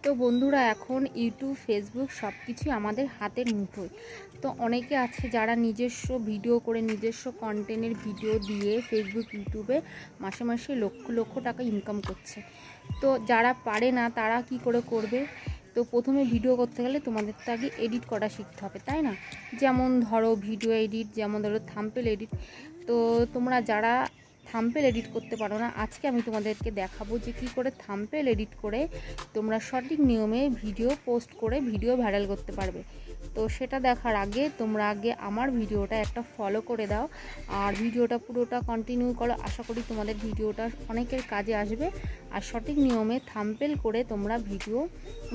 তো বন্ধুরা এখন ইউটিউব ফেসবুক সব কিছুই আমাদের হাতের মুঠোয়। তো অনেকে আছে যারা নিজস্ব ভিডিও করে নিজস্ব কন্টেন্টের ভিডিও দিয়ে ফেসবুক ইউটিউবে মাসে মাসে লক্ষ লক্ষ টাকা ইনকাম করছে। তো যারা পারে না তারা কি করে করবে? তো প্রথমে ভিডিও করতে গেলে তোমাদের তো আগে এডিট করা শিখতে হবে, তাই না? যেমন ধরো ভিডিও এডিট, যেমন ধরো থাম্বনেল এডিট। তো তোমরা যারা থাম্বনেল এডিট করতে পারো না, আজকে আমি তোমাদেরকে দেখাবো যে কী করে থাম্বনেল এডিট করে তোমরা সঠিক নিয়মে ভিডিও পোস্ট করে ভিডিও ভাইরাল করতে পারবে। তো সেটা দেখার আগে তোমরা আগে আমার ভিডিওটা একটা ফলো করে দাও আর ভিডিওটা পুরোটা কন্টিনিউ করো। আশা করি তোমাদের ভিডিওটা অনেকের কাজে আসবে আর সঠিক নিয়মে থাম্বনেল করে তোমরা ভিডিও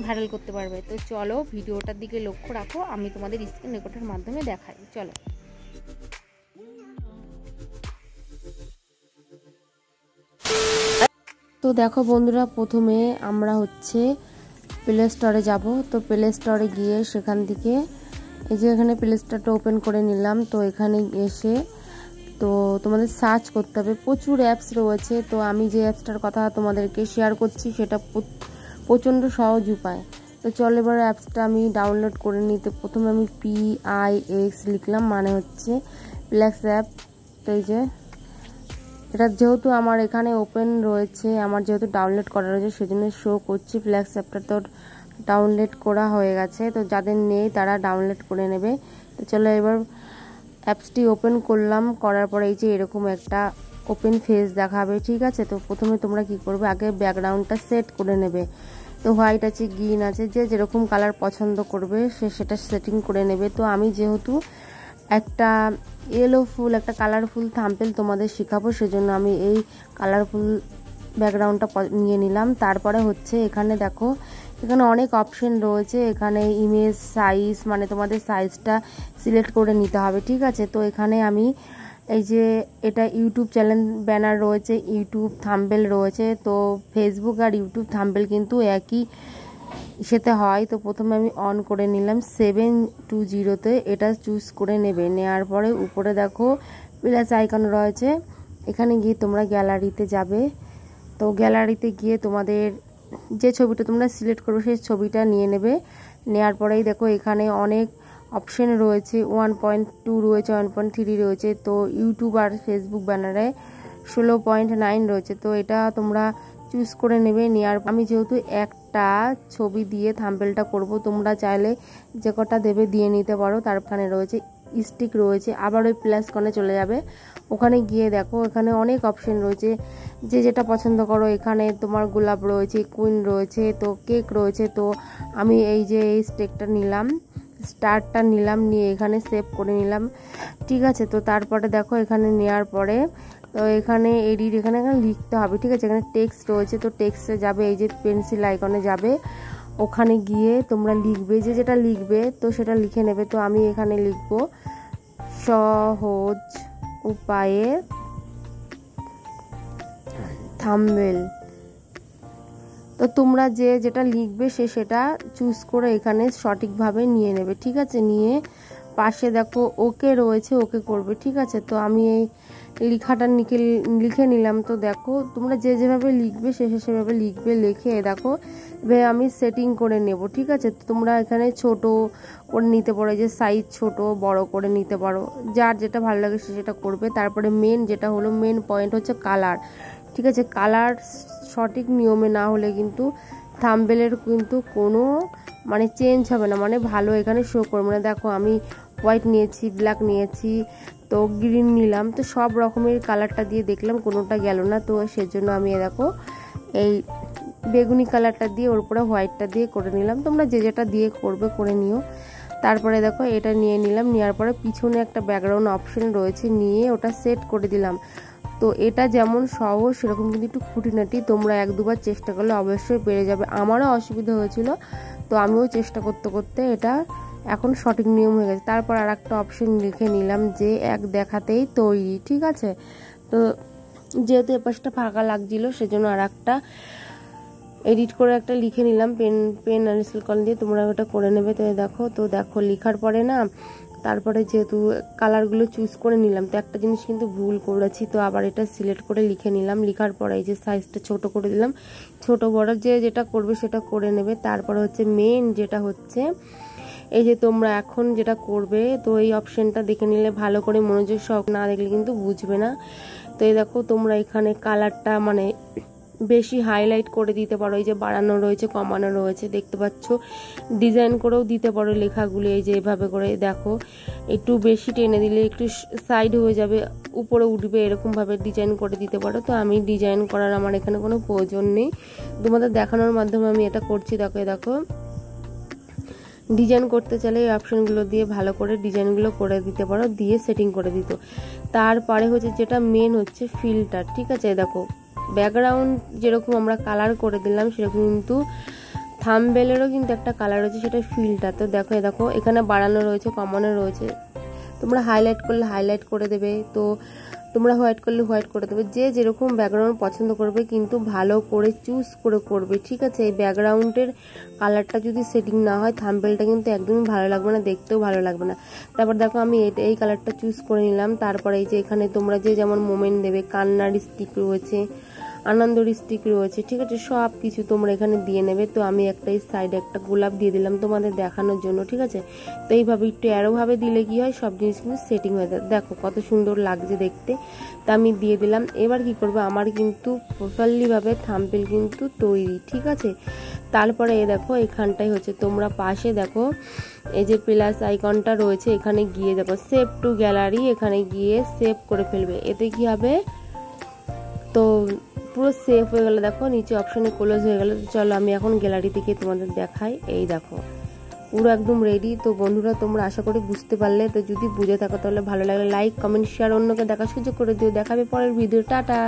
ভাইরাল করতে পারবে। তো চলো ভিডিওটার দিকে লক্ষ্য রাখো, আমি তোমাদের স্ক্রিন রেকর্ডের মাধ্যমে দেখাই। চলো। তো দেখো বন্ধুরা, প্রথমে আমরা প্লে স্টোরে যাব। তো প্লে স্টোরে গিয়ে সেখান থেকে এই যে এখানে প্লে স্টোরটা ওপেন করে নিলাম। তো এখানে এসে তো তোমাদের সার্চ করতে হবে, প্রচুর অ্যাপস রয়েছে। তো আমি যে অ্যাপসটার কথা তোমাদেরকে শেয়ার করছি সেটা প্রচণ্ড সহজ উপায়। তো চলো এবার অ্যাপসটা আমি ডাউনলোড করে নিতে প্রথমে আমি PIX লিখলাম, মানে হচ্ছে প্লেক্স অ্যাপ। তো এই যে এটা যেহেতু আমার এখানে ওপেন রয়েছে, আমার যেহেতু ডাউনলোড করা রয়েছে সেজন্য শো করছি প্লেক্স অ্যাপটা। তো ডাউনলোড করা হয়ে গেছে, তো যাদের নেই তারা ডাউনলোড করে নেবে। তো চলো এবার অ্যাপসটি ওপেন করলাম, করার পরে এই যে এরকম একটা ওপেন ফেস দেখাবে, ঠিক আছে? তো প্রথমে তোমরা কি করবে, আগে ব্যাকগ্রাউন্ডটা সেট করে নেবে। তো হোয়াইট আছে, গ্রিন আছে, যে যেরকম কালার পছন্দ করবে সেটা সেটিং করে নেবে। তো আমি যেহেতু একটা ইয়েলোফুল একটা কালারফুল থাম্বনেল তোমাদের শেখাবো সেজন্য আমি এই কালারফুল ব্যাকগ্রাউন্ডটা নিয়ে নিলাম। তারপরে এখানে দেখো, এখানে অনেক অপশন রয়েছে। এখানে ইমেজ সাইজ, মানে তোমাদের সাইজটা সিলেক্ট করে নিতে হবে, ঠিক আছে? তো এখানে আমি এই যে এটা ইউটিউব চ্যানেল ব্যানার রয়েছে, ইউটিউব থাম্বনেল রয়েছে। তো ফেসবুক আর ইউটিউব থাম্বনেল কিন্তু একই সেতে হয়। তো প্রথমে আমি অন করে নিলাম 720-তে, এটা চুজ করে নেবে। নেওয়ার পরে উপরে দেখো প্লাস আইকন রয়েছে, এখানে গিয়ে তোমরা গ্যালারিতে যাবে। তো গ্যালারিতে গিয়ে তোমাদের যে ছবিটা তোমরা সিলেক্ট করবে সেই ছবিটা নিয়ে নেবে। নেওয়ার পরেই দেখো এখানে অনেক অপশন রয়েছে, 1.2 রয়েছে, 1.3 রয়েছে। তো ইউটিউব আর ফেসবুক ব্যানারে 16.9 রয়েছে। তো এটা তোমরা চুজ করে নেবে। নেওয়ার আমি যেহেতু একটা ছবি দিয়ে থাম্বনেলটা করব, তোমরা চাইলে যে কটা দেবে দিয়ে নিতে পারো। তারপরে রয়েছে স্টিক রয়েছে, আবার ওই প্লাস কনে চলে যাবে, ওখানে গিয়ে দেখো এখানে অনেক অপশন রয়েছে, যে যেটা পছন্দ করো। এখানে তোমার গোলাপ রয়েছে, কুইন রয়েছে, তো কেক রয়েছে। তো আমি এই যে এই স্টিকটা নিলাম, স্টারটা নিলাম, নিয়ে এখানে সেভ করে নিলাম, ঠিক আছে? তো তারপরে দেখো এখানে নেওয়ার পরে তো এখানে এডিট, এখানে লিখতে হবে, ঠিক আছে? এখানে টেক্সট রয়েছে, তো টেক্সটে যাবে, এই যে পেন্সিল আইকনে যাবে, ওখানে গিয়ে তোমরা লিখবে, যে যেটা লিখবে তো সেটা লিখে নেবে। তো আমি এখানে লিখব সহজ উপায়ে থাম্বনেল। তো তোমরা যে যেটা লিখবে সেটা চুজ করে এখানে সঠিকভাবে নিয়ে নেবে, ঠিক আছে? নিয়ে পাশে দেখো ওকে রয়েছে, ওকে করবে, ঠিক আছে? তো আমি এই লেখাটা লিখে নিলাম। তো দেখো তোমরা যে যেভাবে লিখবে সেভাবে লিখবে, লিখে দেখো এবার আমি সেটিং করে নেব, ঠিক আছে? তো তোমরা এখানে ছোট করে নিতে পারো, যে সাইজ ছোট বড় করে নিতে পারো, যার যেটা ভালো লাগে সেটা করবে। তারপরে যেটা হলো মেন পয়েন্ট হচ্ছে কালার, ঠিক আছে? কালার সঠিক নিয়মে না হলে কিন্তু থাম্বনেলের কিন্তু কোনো মানে চেঞ্জ হবে না, মানে ভালো এখানে শো করবে না। দেখো আমি হোয়াইট নিয়েছি, ব্ল্যাক নিয়েছি, তো গ্রিন নিলাম, তো সব রকমের কালারটা দিয়ে দেখলাম কোনোটা গেল না। তো সেজন্য আমি দেখো এই বেগুনি কালারটা দিয়ে ওর উপরে হোয়াইটটা দিয়ে করে নিলাম। তোমরা যে যেটা দিয়ে করবে করে নিও। তারপরে দেখো এটা নিয়ে নিলাম, নেওয়ার পরে পিছনে একটা ব্যাকগ্রাউন্ড অপশন রয়েছে, নিয়ে ওটা সেট করে দিলাম। তো এটা যেমন সহজ সেরকম কিন্তু একটু খুঁটিনাটি, তোমরা 1-2বার চেষ্টা করলে অবশ্যই পেরে যাবে। আমারও অসুবিধা হয়েছিল, তো আমিও চেষ্টা করতে করতে এটা এখন সঠিক নিয়ম হয়ে গেছে। তারপর আর একটা অপশন লিখে নিলাম যে এক দেখাতেই তৈরি, ঠিক আছে? তো যেহেতু এপাশটা ফাঁকা লাগছিল সেজন্য আর একটা এডিট করে একটা লিখে নিলাম পেন আর স্কেল কলম দিয়ে, তোমরা ওটা করে নেবে। তো দেখো লেখার পরে না তারপরে যেহেতু কালারগুলো চুজ করে নিলাম, তো একটা জিনিস কিন্তু ভুল করেছি, তো আবার এটা সিলেক্ট করে লিখে নিলাম। লিখার পরে এই যে সাইজটা ছোট করে দিলাম, ছোট বড় যেটা করবে সেটা করে নেবে। তারপরে হচ্ছে মেন যেটা হচ্ছে এই যে তোমরা এখন যেটা করবে, তো এই অপশনটা দেখে নিলে ভালো করে, মনোযোগ সহ না দেখলে কিন্তু বুঝবে না। তো এই দেখো তোমরা এখানে কালারটা মানে বেশি হাইলাইট করে দিতে পারো, এই যে বাড়ানো রয়েছে, কমানো রয়েছে, দেখতে পাচ্ছ। ডিজাইন করেও দিতে পারো লেখাগুলি, এই যে এভাবে করে দেখো, একটু বেশি টেনে দিলে একটু সাইড হয়ে যাবে, উপরে উঠবে, এরকমভাবে ডিজাইন করে দিতে পারো। তো আমি ডিজাইন করার আমার এখানে কোনো প্রয়োজন নেই, তোমাদের দেখানোর মাধ্যমে আমি এটা করছি। দেখো দেখো ডিজাইন করতে চাইলে এই অপশনগুলো দিয়ে ভালো করে ডিজাইনগুলো করে দিতে পারো, দিয়ে সেটিং করে দিত। তারপরে হচ্ছে যেটা মেন হচ্ছে ফিল্টার, ঠিক আছে। দেখো ব্যাকগ্রাউন্ড যেরকম আমরা কালার করে দিলাম, সেরকম কিন্তু থাম্বনেলেরও কিন্তু একটা কালার রয়েছে, সেটা ফিল্টার। তো দেখো দেখো এখানে বাড়ানো রয়েছে, কমানো রয়েছে, তোমরা হাইলাইট করলে হাইলাইট করে দেবে, তো তোমরা হোয়াইট করলে হোয়াইট করে দেবে, যে যেরকম ব্যাকগ্রাউন্ড পছন্দ করবে কিন্তু ভালো করে চুজ করে করবে, ঠিক আছে। এই ব্যাকগ্রাউন্ডের কালারটা যদি সেটিং না হয়, থাম্বনেলটা কিন্তু একদমই ভালো লাগবে না, দেখতেও ভালো লাগবে না। তারপর দেখো আমি এই কালারটা চুজ করে নিলাম। তারপরে এই যে এখানে তোমরা যে যেমন মোমেন্ট দেবে, কান্নার স্টিক রয়েছে, আনন্দর স্টিক রয়েছে, ঠিক আছে, সব কিছু তোমরা এখানে দিয়ে নেবে। তো আমি একটা এই সাইডে একটা গোলাপ দিয়ে দিলাম তোমাদের দেখানোর জন্য, ঠিক আছে। তো এইভাবে একটু অ্যারোভাবে দিলে কি হয়, সব জিনিস কিন্তু সেটিং হয়ে যায়। দেখো কত সুন্দর লাগছে দেখতে, তা আমি দিয়ে দিলাম। এবার কি করবো, আমার কিন্তু প্রপারলিভাবে থাম্বনেল কিন্তু তৈরি, ঠিক আছে। তারপরে এই দেখো এখানটাই হচ্ছে তোমরা পাশে দেখো এই যে প্লাস আইকনটা রয়েছে, এখানে গিয়ে দেখো সেভ টু গ্যালারি, এখানে গিয়ে সেভ করে ফেলবে। এতে কি হবে, তো পুরো সেভ হয়ে গেল। দেখো নিচে অপশনে ক্লোজ হয়ে গেল। তো চলো আমি এখন গ্যালারি থেকে তোমাদের দেখাই। এই দেখো পুরো একদম রেডি। তো বন্ধুরা তোমরা আশা করি বুঝতে পারলে, তো যদি বুঝে থাকো তাহলে ভালো লাগলে লাইক, কমেন্ট, শেয়ার, অন্যকে দেখার সুযোগ করে দিও। দেখাবে পরের ভিডিও, টাটা।